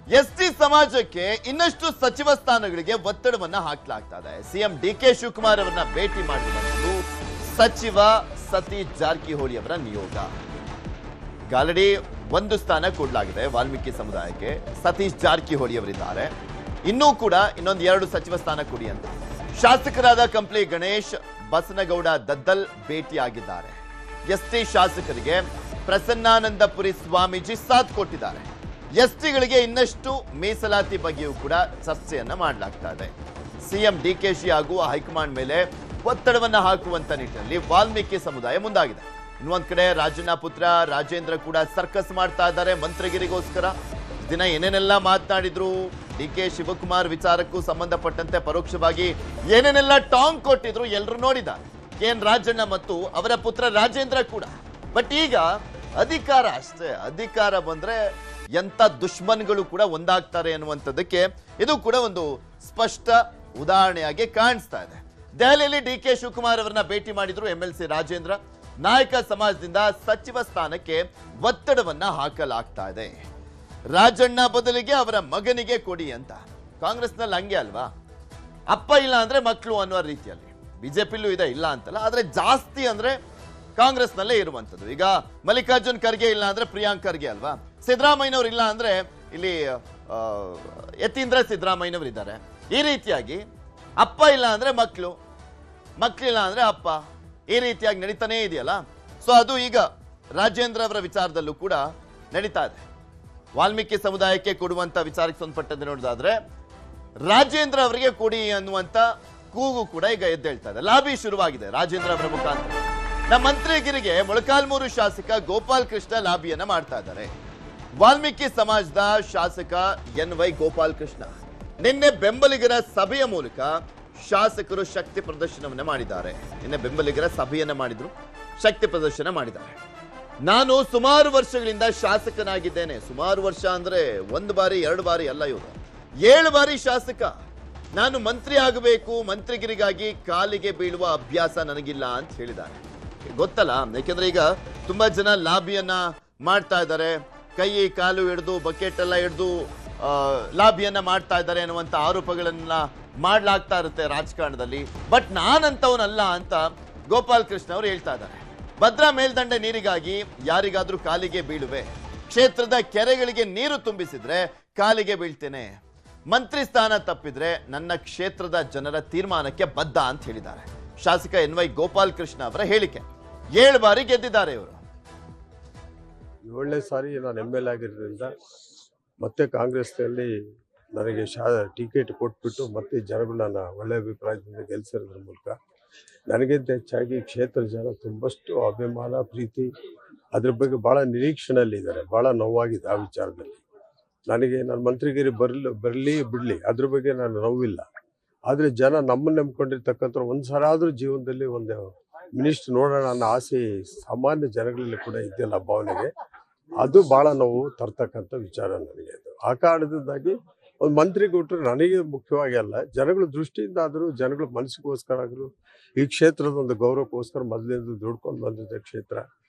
ST ಸಮಾಜಕ್ಕೆ ಇನ್ನಷ್ಟು ಸಚಿವ ಸ್ಥಾನಗಳಿಗೆ ಒತ್ತಡವನ್ನ ಹಾಕಲಾಗ್ತಾ ಇದೆ. ಸಿಎಂ ಡಿಕೆ ಶಿವಕುಮಾರ್ ಅವರನ್ನ ಭೇಟಿ ಮಾಡಿರುವಂತದ್ದು ಸಚಿವ ಸತೀಶ್ ಜಾರಕಿಹೊಳಿ ಅವರ ನಿಯೋಗ. ಆಲ್ರೆಡಿ ಒಂದು ಸ್ಥಾನ ಕೊಡಲಾಗಿದೆ ವಾಲ್ಮೀಕಿ ಸಮುದಾಯಕ್ಕೆ. ಸತೀಶ್ ಜಾರಕಿಹೊಳಿ ಅವರಿದ್ದಾರೆ. ಇನ್ನೂ ಕೂಡ ಇನ್ನೊಂದು 2 ಸಚಿವ ಸ್ಥಾನ ಕೊಡಿ ಅಂತ ಶಾಸಕರಾದ ಕಂಪ್ಲಿ ಗಣೇಶ್, ಬಸನಗೌಡ ದದ್ದಲ್ ಭೇಟಿಯಾಗಿದ್ದಾರೆ. ಎಸ್ಟಿ ಶಾಸಕರಿಗೆ ಪ್ರಸನ್ನಾನಂದಪುರಿ ಸ್ವಾಮೀಜಿ ಸಾಥ್ ಕೊಟ್ಟಿದ್ದಾರೆ. ಎಸ್ಟಿಗಳಿಗೆ ಇನ್ನಷ್ಟು ಮೀಸಲಾತಿ ಬಗ್ಗೆಯೂ ಕೂಡ ಚರ್ಚೆಯನ್ನ ಮಾಡಲಾಗ್ತಾ ಇದೆ. ಸಿಎಂ ಡಿಕೆಶಿ ಹಾಗೂ ಹೈಕಮಾಂಡ್ ಮೇಲೆ ಒತ್ತಡವನ್ನ ಹಾಕುವಂತ ನಿಟ್ಟಿನಲ್ಲಿ ವಾಲ್ಮೀಕಿ ಸಮುದಾಯ ಮುಂದಾಗಿದೆ. ಇನ್ನೊಂದ್ ಕಡೆ ರಾಜಣ್ಣ ಪುತ್ರ ರಾಜೇಂದ್ರ ಕೂಡ ಸರ್ಕಸ್ ಮಾಡ್ತಾ ಇದ್ದಾರೆ ಮಂತ್ರಿಗಿರಿಗೋಸ್ಕರ. ದಿನ ಏನೇನೆಲ್ಲ ಮಾತನಾಡಿದ್ರು, ಡಿಕೆ ಶಿವಕುಮಾರ್ ವಿಚಾರಕ್ಕೂ ಸಂಬಂಧಪಟ್ಟಂತೆ ಪರೋಕ್ಷವಾಗಿ ಏನೇನೆಲ್ಲ ಟಾಂಗ್ ಕೊಟ್ಟಿದ್ರು ಎಲ್ಲರೂ ನೋಡಿದ್ದಾರೆ. ಕೆಎನ್ ರಾಜಣ್ಣ ಮತ್ತು ಅವರ ಪುತ್ರ ರಾಜೇಂದ್ರ ಕೂಡ. ಬಟ್ ಈಗ ಅಧಿಕಾರ ಅಷ್ಟೇ, ಅಧಿಕಾರ ಬಂದ್ರೆ ಎಂತ ದುಶ್ಮನ್ಗಳು ಕೂಡ ಒಂದಾಗ್ತಾರೆ ಅನ್ನುವಂಥದ್ದಕ್ಕೆ ಇದು ಕೂಡ ಒಂದು ಸ್ಪಷ್ಟ ಉದಾಹರಣೆಯಾಗಿ ಕಾಣಿಸ್ತಾ ಇದೆ. ದೆಹಲಿಯಲ್ಲಿ ಡಿಕೆ ಶಿವಕುಮಾರ್ ಅವರನ್ನ ಭೇಟಿ ಮಾಡಿದ್ರು MLC ರಾಜೇಂದ್ರ. ನಾಯಕ ಸಮಾಜದಿಂದ ಸಚಿವ ಸ್ಥಾನಕ್ಕೆ ಒತ್ತಡವನ್ನ ಹಾಕಲಾಗ್ತಾ ಇದೆ. ರಾಜಣ್ಣ ಬದಲಿಗೆ ಅವರ ಮಗನಿಗೆ ಕೊಡಿ ಅಂತ. ಕಾಂಗ್ರೆಸ್ನಲ್ಲಿ ಹಂಗೆ ಅಲ್ವಾ, ಅಪ್ಪ ಇಲ್ಲ ಅಂದ್ರೆ ಮಕ್ಕಳು ಅನ್ನುವ ರೀತಿಯಲ್ಲಿ. ಬಿಜೆಪಿಲೂ ಇದೆ, ಇಲ್ಲ ಅಂತಲ್ಲ, ಆದ್ರೆ ಜಾಸ್ತಿ ಅಂದ್ರೆ ಕಾಂಗ್ರೆಸ್ನಲ್ಲೇ ಇರುವಂತದ್ದು. ಈಗ ಮಲ್ಲಿಕಾರ್ಜುನ್ ಖರ್ಗೆ ಇಲ್ಲ ಅಂದ್ರೆ ಪ್ರಿಯಾಂಕ್ ಖರ್ಗೆ ಅಲ್ವಾ, ಸಿದ್ದರಾಮಯ್ಯನವರು ಇಲ್ಲ ಅಂದ್ರೆ ಇಲ್ಲಿ ಯತೀಂದ್ರ ಸಿದ್ದರಾಮಯ್ಯನವರು ಇದ್ದಾರೆ. ಈ ರೀತಿಯಾಗಿ ಅಪ್ಪ ಇಲ್ಲ ಅಂದ್ರೆ ಮಕ್ಕಳು, ಮಕ್ಕಳಿಲ್ಲ ಅಂದ್ರೆ ಅಪ್ಪ, ಈ ರೀತಿಯಾಗಿ ನಡೀತಾನೇ ಇದೆಯಲ್ಲ. ಸೊ ಅದು ಈಗ ರಾಜೇಂದ್ರ ಅವರ ವಿಚಾರದಲ್ಲೂ ಕೂಡ ನಡೀತಾ ಇದೆ. ವಾಲ್ಮೀಕಿ ಸಮುದಾಯಕ್ಕೆ ಕೊಡುವಂತ ವಿಚಾರಕ್ಕೆ ಸಂಬಂಧಪಟ್ಟಂತೆ ನೋಡೋದಾದ್ರೆ ರಾಜೇಂದ್ರ ಅವರಿಗೆ ಕೊಡಿ ಅನ್ನುವಂತ ಕೂಗು ಕೂಡ ಈಗ ಎದ್ದೇಳ್ತಾ ಇದೆ. ಲಾಬಿ ಶುರುವಾಗಿದೆ ರಾಜೇಂದ್ರ ಅವರ ಮುಖಾಂತರ. ನಮ್ಮ ಮಂತ್ರಿಗಿರಿಗೆ ಮೊಳಕಾಲ್ಮೂರು ಶಾಸಕ ಗೋಪಾಲ್ ಕೃಷ್ಣ ಲಾಬಿಯನ್ನ ಮಾಡ್ತಾ ಇದ್ದಾರೆ. ವಾಲ್ಮೀಕಿ ಸಮಾಜದ ಶಾಸಕ NY ಗೋಪಾಲ್ ಕೃಷ್ಣ ನಿನ್ನೆ ಬೆಂಬಲಿಗರ ಸಭೆಯ ಮೂಲಕ ಶಾಸಕರು ಶಕ್ತಿ ಪ್ರದರ್ಶನವನ್ನ ಮಾಡಿದ್ದಾರೆ. ನಿನ್ನೆ ಬೆಂಬಲಿಗರ ಸಭೆಯನ್ನ ಮಾಡಿದ್ರು, ಶಕ್ತಿ ಪ್ರದರ್ಶನ ಮಾಡಿದ್ದಾರೆ. ನಾನು ಸುಮಾರು ವರ್ಷಗಳಿಂದ ಶಾಸಕನಾಗಿದ್ದೇನೆ. ಸುಮಾರು ವರ್ಷ ಅಂದ್ರೆ 1 ಬಾರಿ 2 ಬಾರಿ ಅಲ್ಲ, ಇವರು 7 ಬಾರಿ ಶಾಸಕ. ನಾನು ಮಂತ್ರಿ ಆಗಬೇಕು, ಮಂತ್ರಿಗಿರಿಗಾಗಿ ಕಾಲಿಗೆ ಬೀಳುವ ಅಭ್ಯಾಸ ನನಗಿಲ್ಲ ಅಂತ ಹೇಳಿದ್ದಾರೆ. ಗೊತ್ತಲ್ಲ, ಯಾಕೆಂದ್ರೆ ಈಗ ತುಂಬಾ ಜನ ಲಾಬಿಯನ್ನ ಮಾಡ್ತಾ ಇದ್ದಾರೆ. ಕೈ ಕಾಲು ಹಿಡಿದು ಬಕೆಟ್ ಎಲ್ಲ ಹಿಡಿದು ಲಾಬಿಯನ್ನ ಮಾಡ್ತಾ ಇದ್ದಾರೆ ಅನ್ನುವಂಥ ಆರೋಪಗಳನ್ನ ಮಾಡ್ಲಾಗ್ತಾ ಇರುತ್ತೆ ರಾಜಕಾರಣದಲ್ಲಿ. ಬಟ್ ನಾನಂತವನಲ್ಲ ಅಂತ ಗೋಪಾಲ್ ಕೃಷ್ಣ ಅವರು ಹೇಳ್ತಾ ಇದ್ದಾರೆ. ಭದ್ರಾ ಮೇಲ್ದಂಡೆ ನೀರಿಗಾಗಿ ಯಾರಿಗಾದ್ರೂ ಕಾಲಿಗೆ ಬೀಳುವೆ, ಕ್ಷೇತ್ರದ ಕೆರೆಗಳಿಗೆ ನೀರು ತುಂಬಿಸಿದ್ರೆ ಕಾಲಿಗೆ ಬೀಳ್ತೇನೆ, ಮಂತ್ರಿ ಸ್ಥಾನ ತಪ್ಪಿದ್ರೆ ನನ್ನ ಕ್ಷೇತ್ರದ ಜನರ ತೀರ್ಮಾನಕ್ಕೆ ಬದ್ಧ ಅಂತ ಹೇಳಿದ್ದಾರೆ ಶಾಸಕ NY ಗೋಪಾಲ್ ಕೃಷ್ಣ ಅವರ ಹೇಳಿಕೆ. 7 ಬಾರಿ ಗೆದ್ದಿದ್ದಾರೆ ಇವರು. 7ನೇ ಸಾರಿ ನಾನು ML ಆಗಿರೋದ್ರಿಂದ ಮತ್ತೆ ಕಾಂಗ್ರೆಸ್ನಲ್ಲಿ ನನಗೆ ಟಿಕೆಟ್ ಕೊಟ್ಬಿಟ್ಟು ಮತ್ತೆ ಜನಗಳನ್ನ ಒಳ್ಳೆ ಅಭಿಪ್ರಾಯದಿಂದ ಗೆಲ್ಲಿಸಿರೋದ್ರ ಮೂಲಕ ನನಗಿಂತ ಹೆಚ್ಚಾಗಿ ಕ್ಷೇತ್ರ ಜನ ತುಂಬಷ್ಟು ಅಭಿಮಾನ, ಪ್ರೀತಿ, ಅದ್ರ ಬಗ್ಗೆ ಭಾಳ ನಿರೀಕ್ಷಣೆಯಲ್ಲಿದ್ದಾರೆ. ಭಾಳ ನೋವಾಗಿದೆ ಆ ವಿಚಾರದಲ್ಲಿ. ನನಗೆ ನನ್ನ ಮಂತ್ರಿಗಿರಿ ಬರಲಿ ಬಿಡಲಿ ಅದ್ರ ಬಗ್ಗೆ ನಾನು ನೋವಿಲ್ಲ. ಆದರೆ ಜನ ನಮ್ಮನ್ನು ನಂಬ್ಕೊಂಡಿರ್ತಕ್ಕಂಥ ಒಂದು ಸಲ ಆದರೂ ಜೀವನದಲ್ಲಿ ಒಂದು ಮಿನಿಸ್ಟರ್ ನೋಡೋಣ ಅನ್ನೋ ಆಸೆ ಸಾಮಾನ್ಯ ಜನಗಳಲ್ಲಿ ಕೂಡ ಇದೆಯಲ್ಲ ಭಾವನೆಗೆ, ಅದು ಭಾಳ ನೋವು ತರ್ತಕ್ಕಂಥ ವಿಚಾರ ನನಗೆ. ಅದು ಆ ಕಾರಣದಿಂದಾಗಿ ಒಂದು ಮಂತ್ರಿ ಕೊಟ್ಟರೆ ನನಗೆ ಮುಖ್ಯವಾಗಿ ಅಲ್ಲ, ಜನಗಳ ದೃಷ್ಟಿಯಿಂದ ಆದರೂ, ಜನಗಳ ಮನಸ್ಸಿಗೋಸ್ಕರ ಆದರೂ, ಈ ಕ್ಷೇತ್ರದ ಒಂದು ಗೌರವಕ್ಕೋಸ್ಕರ ಮೊದಲಿಂದ ದುಡ್ಕೊಂಡು ಬಂದಿದ್ದ ಕ್ಷೇತ್ರ.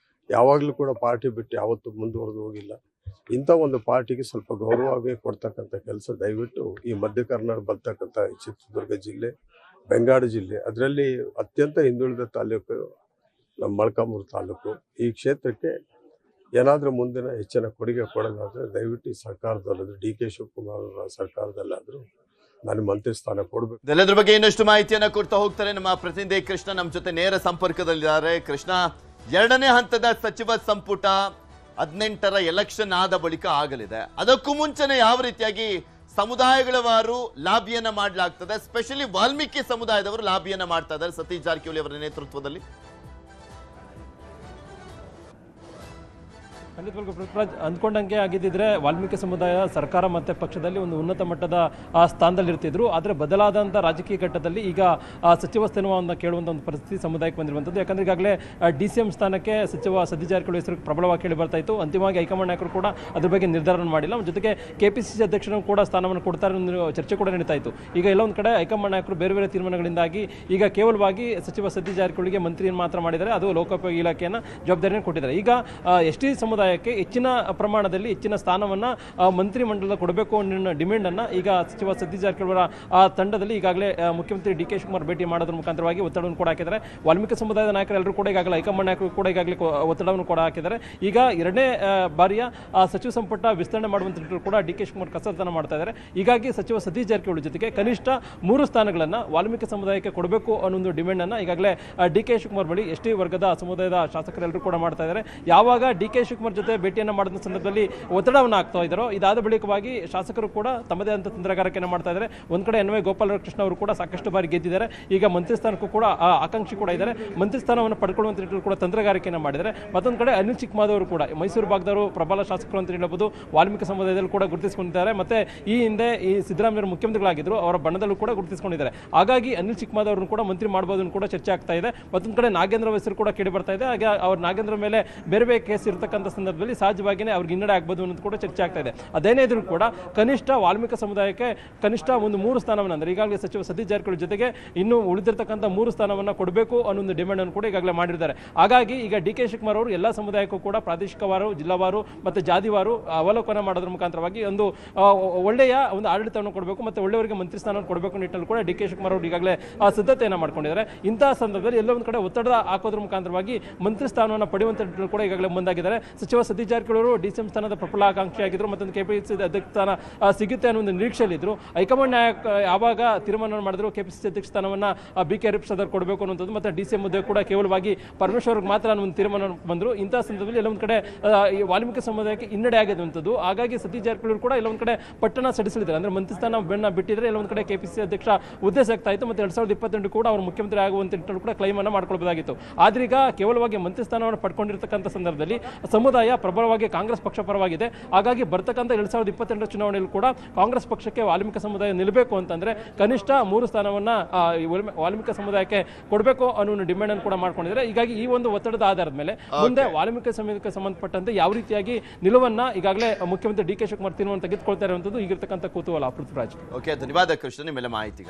ಯಾವಾಗಲೂ ಕೂಡ ಪಾರ್ಟಿ ಬಿಟ್ಟು ಯಾವತ್ತೂ ಮುಂದುವರೆದು ಹೋಗಿಲ್ಲ. ಇಂಥ ಒಂದು ಪಾರ್ಟಿಗೆ ಸ್ವಲ್ಪ ಗೌರವವಾಗಿ ಕೊಡ್ತಕ್ಕಂಥ ಕೆಲಸ ದಯವಿಟ್ಟು ಈ ಮಧ್ಯ ಕರ್ನಾಟಕ ಬರ್ತಕ್ಕಂಥ ಚಿತ್ರದುರ್ಗ ಜಿಲ್ಲೆ, ಬೆಂಗಾಡು ಜಿಲ್ಲೆ, ಅದರಲ್ಲಿ ಅತ್ಯಂತ ಹಿಂದುಳಿದ ತಾಲೂಕು ನಮ್ಮ ಮೊಳಕಾಲ್ಮೂರು ತಾಲೂಕು, ಈ ಕ್ಷೇತ್ರಕ್ಕೆ ಏನಾದರೂ ಮುಂದಿನ ಹೆಚ್ಚಿನ ಕೊಡುಗೆ ಕೊಡೋದಾದರೆ ದಯವಿಟ್ಟು ಈ ಸರ್ಕಾರದಲ್ಲಾದರೂ, DK ಶಿವಕುಮಾರ್ ಅವರ ಸರ್ಕಾರದಲ್ಲಾದರೂ ನಾನು ಮಂತ್ರಿ ಸ್ಥಾನ ಕೊಡಬೇಕು. ಇದೆಲ್ಲದ್ರ ಬಗ್ಗೆ ಇನ್ನಷ್ಟು ಮಾಹಿತಿಯನ್ನ ಕೊಡ್ತಾ ಹೋಗ್ತಾರೆ ನಮ್ಮ ಪ್ರತಿನಿಧಿ ಕೃಷ್ಣ ನಮ್ಮ ಜೊತೆ ನೇರ ಸಂಪರ್ಕದಲ್ಲಿದ್ದಾರೆ. ಕೃಷ್ಣ, 2ನೇ ಹಂತದ ಸಚಿವ ಸಂಪುಟ 18ರ ಎಲೆಕ್ಷನ್ ಆದ ಬಳಿಕ ಆಗಲಿದೆ. ಅದಕ್ಕೂ ಮುಂಚೆನೆ ಯಾವ ರೀತಿಯಾಗಿ ಸಮುದಾಯಗಳವಾರು ಲಾಬಿಯನ್ನ ಮಾಡಲಾಗ್ತದೆ, ಸ್ಪೆಷಲಿ ವಾಲ್ಮೀಕಿ ಸಮುದಾಯದವರು ಲಾಬಿಯನ್ನ ಮಾಡ್ತಾ ಇದ್ದಾರೆ ಸತೀಶ್ ಜಾರಕಿಹೊಳಿ ಅವರ ನೇತೃತ್ವದಲ್ಲಿ? ಖಂಡಿತವಾಗ್ಲೂ ಪೃಥ್ವಿರಾಜ್, ಅಂದ್ಕೊಂಡಂಗೆ ಆಗಿದ್ದಿದ್ರೆ ವಾಲ್ಮೀಕಿ ಸಮುದಾಯ ಸರ್ಕಾರ ಮತ್ತು ಪಕ್ಷದಲ್ಲಿ ಒಂದು ಉನ್ನತ ಮಟ್ಟದ ಸ್ಥಾನದಲ್ಲಿರ್ತಿದ್ರು. ಆದರೆ ಬದಲಾದಂಥ ರಾಜಕೀಯ ಘಟ್ಟದಲ್ಲಿ ಈಗ ಸಚಿವ ಸ್ಥಾನವನ್ನು ಕೇಳುವಂಥ ಒಂದು ಪರಿಸ್ಥಿತಿ ಸಮುದಾಯಕ್ಕೆ ಬಂದಿರುವಂಥದ್ದು. ಯಾಕಂದರೆ ಈಗಾಗಲೇ DCM ಸ್ಥಾನಕ್ಕೆ ಸಚಿವ ಸತೀಶ್ ಜಾರಕಿಹೊಳಿ ಹೆಸರು ಪ್ರಬಲವಾಗಿ ಕೇಳಿ ಬರ್ತಾ ಇತ್ತು. ಅಂತಿಮವಾಗಿ ಹೈಕಮಾಂಡ್ ನಾಯಕರು ಕೂಡ ಅದ್ರ ಬಗ್ಗೆ ನಿರ್ಧಾರ ಮಾಡಿಲ್ಲ. ಜೊತೆಗೆ KPCC ಅಧ್ಯಕ್ಷರು ಕೂಡ ಸ್ಥಾನವನ್ನು ಕೊಡ್ತಾರೆ ಅನ್ನೋ ಚರ್ಚೆ ಕೂಡ ನಡೀತಾ ಇತ್ತು. ಈಗ ಎಲ್ಲ ಒಂದು ಕಡೆ ಹೈಕಮಾಂಡ್ ನಾಯಕರು ಬೇರೆ ಬೇರೆ ತೀರ್ಮಾನಗಳಿಂದಾಗಿ ಈಗ ಕೇವಲವಾಗಿ ಸಚಿವ ಸತೀಶ್ ಜಾರಕಿಹೊಳಿಗೆ ಮಂತ್ರಿಯನ್ನು ಮಾತ್ರ ಮಾಡಿದ್ದಾರೆ. ಅದು ಲೋಕೋಪಯೋಗಿ ಇಲಾಖೆಯನ್ನು ಜವಾಬ್ದಾರಿಯನ್ನು ಕೊಟ್ಟಿದ್ದಾರೆ. ಈಗ ST ಸಮುದಾಯ ಸಮುದಾಯಕ್ಕೆ ಹೆಚ್ಚಿನ ಪ್ರಮಾಣದಲ್ಲಿ ಹೆಚ್ಚಿನ ಸ್ಥಾನವನ್ನ ಮಂತ್ರಿಮಂಡಲ ಕೊಡಬೇಕು ಅನ್ನೋ ಡಿಮ್ಯಾಂಡ್ ಅನ್ನ ಈಗ ಸಚಿವ ಸತೀಶ್ ಜಾರಕಿಹೊಳಿ ಅವರ ತಂಡದಲ್ಲಿ ಈಗಾಗಲೇ ಮುಖ್ಯಮಂತ್ರಿ ಡಿ.ಕೆ. ಶಿವಕುಮಾರ್ ಭೇಟಿ ಮಾಡೋದ್ರ ಮುಖಾಂತರವಾಗಿ ಒತ್ತಡವನ್ನು ಕೂಡ ಹಾಕಿದ್ದಾರೆ. ವಾಲ್ಮೀಕಿ ಸಮುದಾಯದ ನಾಯಕರೆಲ್ಲರೂ ಕೂಡ ಈಗಾಗಲೇ ಹೈಕಮಾಂಡ್ ನಾಯಕರು ಕೂಡ ಈಗಾಗಲೇ ಒತ್ತಡವನ್ನು ಕೂಡ ಹಾಕಿದ್ದಾರೆ. ಈಗ ಎರಡನೇ ಬಾರಿಯ ಸಚಿವ ಸಂಪುಟ ವಿಸ್ತರಣೆ ಮಾಡುವಂತ ಕೂಡ ಡಿ.ಕೆ. ಶಿವಕುಮಾರ್ ಕಸರತ್ತನ್ನು ಮಾಡ್ತಾ ಇದ್ದಾರೆ. ಹೀಗಾಗಿ ಸಚಿವ ಸತೀಶ್ ಜಾರಕಿಹೊಳಿ ಜೊತೆಗೆ ಕನಿಷ್ಠ 3 ಸ್ಥಾನಗಳನ್ನ ವಾಲ್ಮೀಕಿ ಸಮುದಾಯಕ್ಕೆ ಕೊಡಬೇಕು ಅನ್ನೋ ಒಂದು ಡಿಮ್ಯಾಂಡ್ ಅನ್ನ ಈಗಾಗಲೇ ಡಿ.ಕೆ. ಶಿವಕುಮಾರ್ ಬಳಿ ಎಸ್ಟಿ ವರ್ಗದ ಸಮುದಾಯದ ಶಾಸಕರೆಲ್ಲರೂ ಕೂಡ ಮಾಡ್ತಾ ಇದ್ದಾರೆ. ಯಾವಾಗ ಡಿ.ಕೆ. ಶಿವಕುಮಾರ್ ಜೊತೆ ಭೇಟಿಯನ್ನು ಮಾಡಿದ ಸಂದರ್ಭದಲ್ಲಿ ಒತ್ತಡವನ್ನು ಹಾಕ್ತಾ ಇದ್ದಾರೋ ಇದಾದ ಬಳಿಕವಾಗಿ ಶಾಸಕರು ಕೂಡ ತಮ್ಮದೇ ಅಂತ ತಂತ್ರಗಾರಿಕೆಯನ್ನು ಮಾಡ್ತಾ ಇದ್ದಾರೆ. ಒಂದ್ ಕಡೆ ಎನ್ ವೈ ಗೋಪಾಲಕೃಷ್ಣ ಅವರು ಕೂಡ ಸಾಕಷ್ಟು ಬಾರಿ ಗೆದ್ದಿದ್ದಾರೆ. ಈಗ ಮಂತ್ರಿ ಸ್ಥಾನಕ್ಕೂ ಕೂಡ ಆಕಾಂಕ್ಷಿ ಕೂಡ ಇದ್ದಾರೆ. ಮಂತ್ರಿ ಸ್ಥಾನವನ್ನು ಪಡ್ಕೊಳ್ಳುವಂತ ನಿಟ್ಟಿನಲ್ಲಿ ಕೂಡ ತಂತ್ರಗಾರಿಕೆಯನ್ನು ಮಾಡಿದ್ದಾರೆ. ಮತ್ತೊಂದು ಕಡೆ ಅನಿಲ್ ಚಿಕ್ಕಮಾದವರು ಕೂಡ ಮೈಸೂರು ಭಾಗದವರು ಪ್ರಬಲ ಶಾಸಕರು ಅಂತ ಹೇಳಬಹುದು. ವಾಲ್ಮೀಕಿ ಸಮುದಾಯದಲ್ಲಿ ಕೂಡ ಗುರುತಿಸಿಕೊಂಡಿದ್ದಾರೆ. ಮತ್ತೆ ಈ ಹಿಂದೆ ಈ ಸಿದ್ದರಾಮಯ್ಯ ಮುಖ್ಯಮಂತ್ರಿಗಳಾಗಿದ್ರು, ಅವರ ಬಣ್ಣದಲ್ಲೂ ಕೂಡ ಗುರುತಿಸಿಕೊಂಡಿದ್ದಾರೆ. ಹಾಗಾಗಿ ಅನಿಲ್ ಚಿಕ್ಕಮಾದವ್ರನ್ನು ಕೂಡ ಮಂತ್ರಿ ಮಾಡಬಹುದು ಕೂಡ ಚರ್ಚೆ ಆಗ್ತಾ ಇದೆ. ಮತ್ತೊಂದು ಕಡೆ ನಾಗೇಂದ್ರ ಹೆಸರು ಕೂಡ ಕೇಳಿ ಬರ್ತಾ ಇದೆ. ಹಾಗೆ ಅವ್ರ ನಾಗೇಂದ್ರ ಮೇಲೆ ಬೇರೆ ಬೇರೆ ಕೇಸ್ ಇರತಕ್ಕಂಥ ಸಂದರ್ಭದಲ್ಲಿ ಸಹಜವಾಗಿಯೇ ಅವ್ರಿಗೆ ಹಿನ್ನಡೆ ಆಗ್ಬೋದು ಅನ್ನೋದು ಕೂಡ ಚರ್ಚೆ ಆಗ್ತಾ ಇದೆ. ಅದೇನೇ ಇದ್ರೂ ಕೂಡ ಕನಿಷ್ಠ ವಾಲ್ಮೀಕಿ ಸಮುದಾಯಕ್ಕೆ ಕನಿಷ್ಠ ಒಂದು 3 ಸ್ಥಾನವನ್ನು ಅಂದ್ರೆ ಈಗಾಗಲೇ ಸಚಿವ ಸತೀಶ್ ಜಾರಕಿಹೊಳಿ ಜೊತೆಗೆ ಇನ್ನು ಉಳಿದಿರ್ತಕ್ಕಂಥ 3 ಸ್ಥಾನವನ್ನು ಕೊಡಬೇಕು ಅನ್ನೋ ಒಂದು ಡಿಮ್ಯಾಂಡ್ ಅನ್ನು ಕೂಡ ಈಗಾಗಲೇ ಮಾಡಿದ್ದಾರೆ. ಹಾಗಾಗಿ ಈಗ ಡಿ.ಕೆ. ಶಿವಕುಮಾರ್ ಅವರು ಎಲ್ಲ ಸಮುದಾಯಕ್ಕೂ ಕೂಡ ಪ್ರಾದೇಶಿಕವಾರು, ಜಿಲ್ಲಾವಾರು ಮತ್ತೆ ಜಾತಿವಾರು ಅವಲೋಕನ ಮಾಡೋದ್ರ ಮುಖಾಂತರವಾಗಿ ಒಂದು ಒಳ್ಳೆಯ ಒಂದು ಆಡಳಿತವನ್ನು ಕೊಡಬೇಕು ಮತ್ತೆ ಒಳ್ಳೆಯವರಿಗೆ ಮಂತ್ರಿ ಸ್ಥಾನವನ್ನು ಕೊಡಬೇಕು ನಿಟ್ಟಲ್ಲಿ ಕೂಡ ಡಿ.ಕೆ. ಶಿವಕುಮಾರ್ ಅವರು ಈಗಾಗಲೇ ಸಿದ್ಧತೆಯನ್ನು ಮಾಡ್ಕೊಂಡಿದ್ದಾರೆ. ಇಂತಹ ಸಂದರ್ಭದಲ್ಲಿ ಎಲ್ಲೋ ಒಂದು ಕಡೆ ಒತ್ತಡ ಹಾಕೋದ್ರ ಮುಖಾಂತರವಾಗಿ ಮಂತ್ರಿ ಸ್ಥಾನವನ್ನು ಪಡೆಯುವಂತ ನಿಟ್ಟಿನಲ್ಲಿ ಕೂಡ ಈಗಾಗಲೇ ಮುಂದಾಗಿದ್ದಾರೆ. ಸಚಿವ ಸತೀಶ್ ಜಾರಕಿಹೊಳಿ ಅವರು ಡಿಸಿಎಂ ಸ್ಥಾನದ ಪ್ರಬಲ ಆಕಾಂಕ್ಷಿಯಾಗಿದ್ದರು. ಮತ್ತೊಂದು ಕೆಪಿಸಿಸಿ ಅಧ್ಯಕ್ಷ ಸ್ಥಾನ ಸಿಗುತ್ತೆ ಅನ್ನೋ ಒಂದು ನಿರೀಕ್ಷೆಯಲ್ಲಿದ್ದರು. ಹೈಕಮಾಂಡ್ ನಾಯಕ ಯಾವಾಗ ತೀರ್ಮಾನ ಮಾಡಿದ್ರು ಕೆಪಿಸಿಸಿ ಅಧ್ಯಕ್ಷ ಸ್ಥಾನವನ್ನ ಬಿ.ಕೆ. ಹರಿಪ್ರಸಾದ್ ಕೊಡಬೇಕು ಅನ್ನೋದು ಮತ್ತೆ ಡಿಸಿಎಂ ಹುದ್ದೆ ಕೂಡ ಕೇವಲವಾಗಿ ಪರಮೇಶ್ವರ್ಗೆ ಮಾತ್ರ ಅನ್ನೋ ಒಂದು ತೀರ್ಮಾನ ಬಂದರು. ಇಂತಹ ಸಂದರ್ಭದಲ್ಲಿ ಎಲ್ಲೊಂದು ಕಡೆ ಈ ವಾಲ್ಮೀಕಿ ಸಮುದಾಯಕ್ಕೆ ಹಿನ್ನಡೆ ಆಗಿರುವಂಥದ್ದು. ಹಾಗಾಗಿ ಸತೀಶ್ ಜಾರಕಿಹೊಳಿ ಕೂಡ ಎಲ್ಲೊಂದು ಕಡೆ ಪಟ್ಟಣ ಸಡಿಸಲಿದ್ದಾರೆ. ಅಂದ್ರೆ ಮಂತ್ರಿ ಸ್ಥಾನ ಬೆನ್ನ ಬಿಟ್ಟಿದ್ರೆ ಎಲ್ಲೊಂದು ಕಡೆ ಕೆಪಿಸಿಸಿ ಅಧ್ಯಕ್ಷ ಹುದ್ದೆ ಸಿಗ್ತಾ ಇತ್ತು. ಮತ್ತೆ 2028 ಕೂಡ ಅವರು ಮುಖ್ಯಮಂತ್ರಿ ಆಗುವಂತ ಕೂಡ ಕ್ಲೈಮ್ ಅನ್ನು ಮಾಡ್ಕೊಳ್ಬಹುದಾಗಿತ್ತು. ಆದ್ರೀಗ ಕೇವಲವಾಗಿ ಮಂತ್ರಿ ಸ್ಥಾನವನ್ನು ಪಡ್ಕೊಂಡಿರ್ತಕ್ಕಂಥ ಸಂದರ್ಭದಲ್ಲಿ ಸಮುದಾಯ ಪ್ರಬಲವಾಗಿ ಕಾಂಗ್ರೆಸ್ ಪಕ್ಷ ಪರವಾಗಿದೆ. ಹಾಗಾಗಿ ಬರ್ತಕ್ಕಂಥ 2028 ಚುನಾವಣೆಯಲ್ಲಿ ಕೂಡ ಕಾಂಗ್ರೆಸ್ ಪಕ್ಷಕ್ಕೆ ವಾಲ್ಮೀಕಿ ಸಮುದಾಯ ನಿಲ್ಲಬೇಕು ಅಂತಂದ್ರೆ ಕನಿಷ್ಠ 3 ಸ್ಥಾನವನ್ನ ವಾಲ್ಮೀಕಿ ಸಮುದಾಯಕ್ಕೆ ಕೊಡಬೇಕು ಅನ್ನೋ ಡಿಮ್ಯಾಂಡ್ ಅನ್ನು ಕೂಡ ಮಾಡ್ಕೊಂಡಿದ್ದಾರೆ. ಹೀಗಾಗಿ ಈ ಒಂದು ಒತ್ತಡದ ಆಧಾರದ ಮೇಲೆ ಮುಂದೆ ವಾಲ್ಮೀಕಿ ಸಮುದಾಯಕ್ಕೆ ಸಂಬಂಧಪಟ್ಟಂತೆ ಯಾವ ರೀತಿಯಾಗಿ ನಿಲುವನ್ನ ಈಗಾಗಲೇ ಮುಖ್ಯಮಂತ್ರಿ ಡಿ.ಕೆ. ಶಿವಕುಮಾರ್ ತೀರ್ಮಾನ ತೆಗೆದುಕೊಳ್ತಾರೆ ಅನ್ನೋದು ಈಗಿರ್ತಕ್ಕಂಥ ಕುತೂಹಲ. ಪೃಥ್ವಿರಾಜ್. ಓಕೆ, ಧನ್ಯವಾದ ಕೃಷ್ಣ ನಿಮ್ಮೆಲ್ಲ ಮಾಹಿತಿ.